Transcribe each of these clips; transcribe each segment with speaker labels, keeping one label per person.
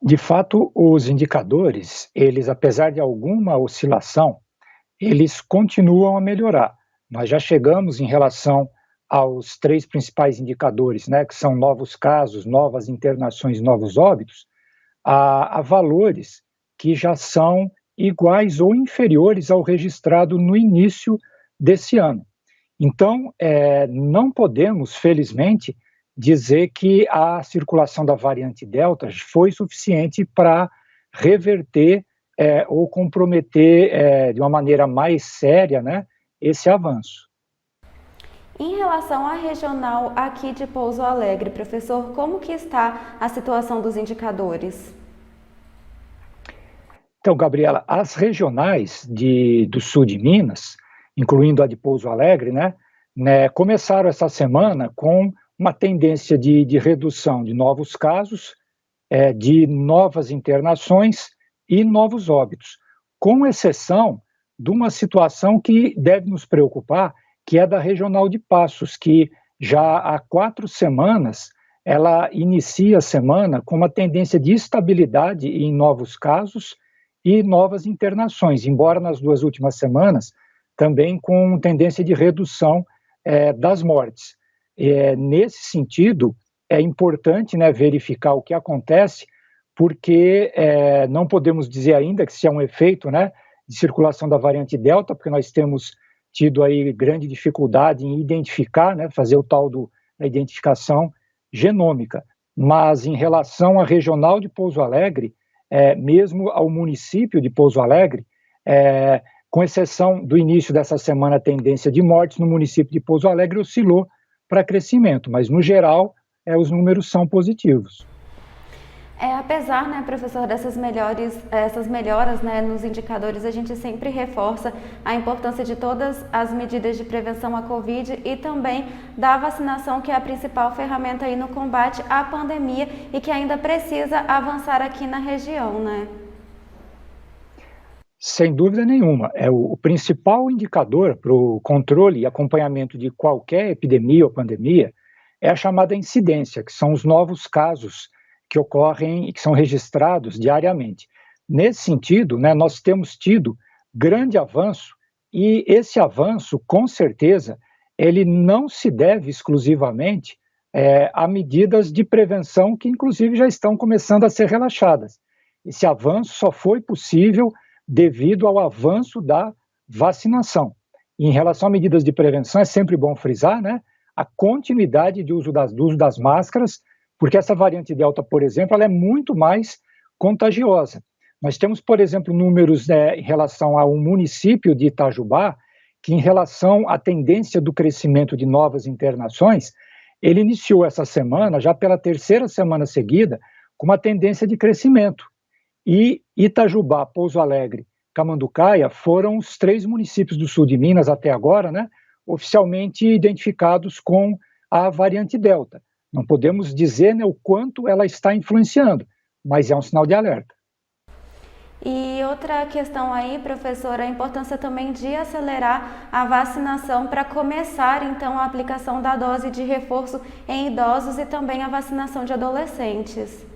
Speaker 1: De fato, os indicadores, eles, apesar de alguma oscilação, eles continuam a melhorar. Nós já chegamos em relação aos 3 principais indicadores, né, que são novos casos, novas internações, novos óbitos, a valores que já são iguais ou inferiores ao registrado no início desse ano. Então, não podemos, felizmente, dizer que a circulação da variante Delta foi suficiente para reverter, ou comprometer, de uma maneira mais séria, né, esse avanço.
Speaker 2: Em relação à regional aqui de Pouso Alegre, professor, como que está a situação dos indicadores?
Speaker 1: Então, Gabriela, as regionais do sul de Minas, incluindo a de Pouso Alegre, né, começaram essa semana com uma tendência de redução de novos casos, de novas internações e novos óbitos, com exceção de uma situação que deve nos preocupar, que é da regional de Passos, que já há 4 semanas ela inicia a semana com uma tendência de estabilidade em novos casos e novas internações, embora nas 2 últimas semanas também com tendência de redução das mortes. Nesse sentido, é importante, né, verificar o que acontece, porque não podemos dizer ainda que se é um efeito, né, de circulação da variante Delta, porque nós temos tido aí grande dificuldade em identificar, né, fazer o tal da identificação genômica. Mas em relação à regional de Pouso Alegre, mesmo ao município de Pouso Alegre, com exceção do início dessa semana, a tendência de mortes no município de Pouso Alegre oscilou para crescimento, mas no geral os números são positivos.
Speaker 2: Apesar, né, professor, essas melhoras, né, nos indicadores, a gente sempre reforça a importância de todas as medidas de prevenção à Covid e também da vacinação, que é a principal ferramenta aí no combate à pandemia e que ainda precisa avançar aqui na região, né?
Speaker 1: Sem dúvida nenhuma, é o principal indicador para o controle e acompanhamento de qualquer epidemia ou pandemia é a chamada incidência, que são os novos casos que ocorrem e que são registrados diariamente. Nesse sentido, né, nós temos tido grande avanço e esse avanço, com certeza, ele não se deve exclusivamente a medidas de prevenção que, inclusive, já estão começando a ser relaxadas. Esse avanço só foi possível devido ao avanço da vacinação. E em relação a medidas de prevenção, é sempre bom frisar, né, a continuidade do uso das máscaras, porque essa variante Delta, por exemplo, ela é muito mais contagiosa. Nós temos, por exemplo, números em relação ao município de Itajubá, que em relação à tendência do crescimento de novas internações, ele iniciou essa semana, já pela 3ª semana seguida, com uma tendência de crescimento. E Itajubá, Pouso Alegre, Camanducaia foram os 3 municípios do sul de Minas até agora, né, oficialmente identificados com a variante Delta. Não podemos dizer, né, o quanto ela está influenciando, mas é um sinal de alerta.
Speaker 2: E outra questão aí, professora, a importância também de acelerar a vacinação para começar, então, a aplicação da dose de reforço em idosos e também a vacinação de adolescentes.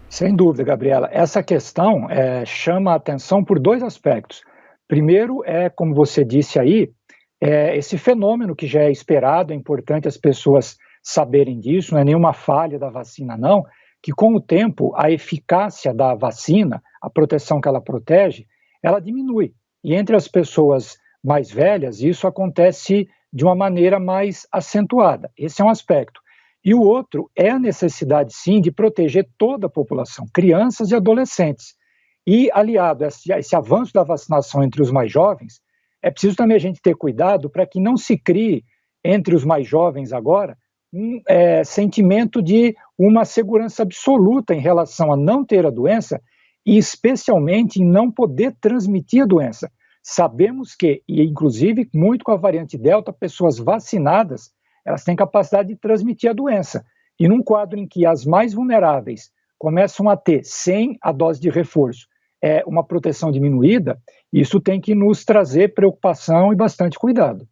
Speaker 1: Sem dúvida, Gabriela. Essa questão chama a atenção por 2 aspectos. Primeiro como você disse aí, esse fenômeno que já é esperado, é importante as pessoas saberem disso, não é nenhuma falha da vacina, não, que com o tempo a eficácia da vacina, a proteção que ela protege, ela diminui. E entre as pessoas mais velhas, isso acontece de uma maneira mais acentuada. Esse é um aspecto. E o outro é a necessidade, sim, de proteger toda a população, crianças e adolescentes. E, aliado a esse avanço da vacinação entre os mais jovens, é preciso também a gente ter cuidado para que não se crie, entre os mais jovens agora, um sentimento de uma segurança absoluta em relação a não ter a doença e, especialmente, em não poder transmitir a doença. Sabemos que, e inclusive muito com a variante Delta, pessoas vacinadas elas têm capacidade de transmitir a doença. E num quadro em que as mais vulneráveis começam a ter, sem a dose de reforço, uma proteção diminuída, isso tem que nos trazer preocupação e bastante cuidado.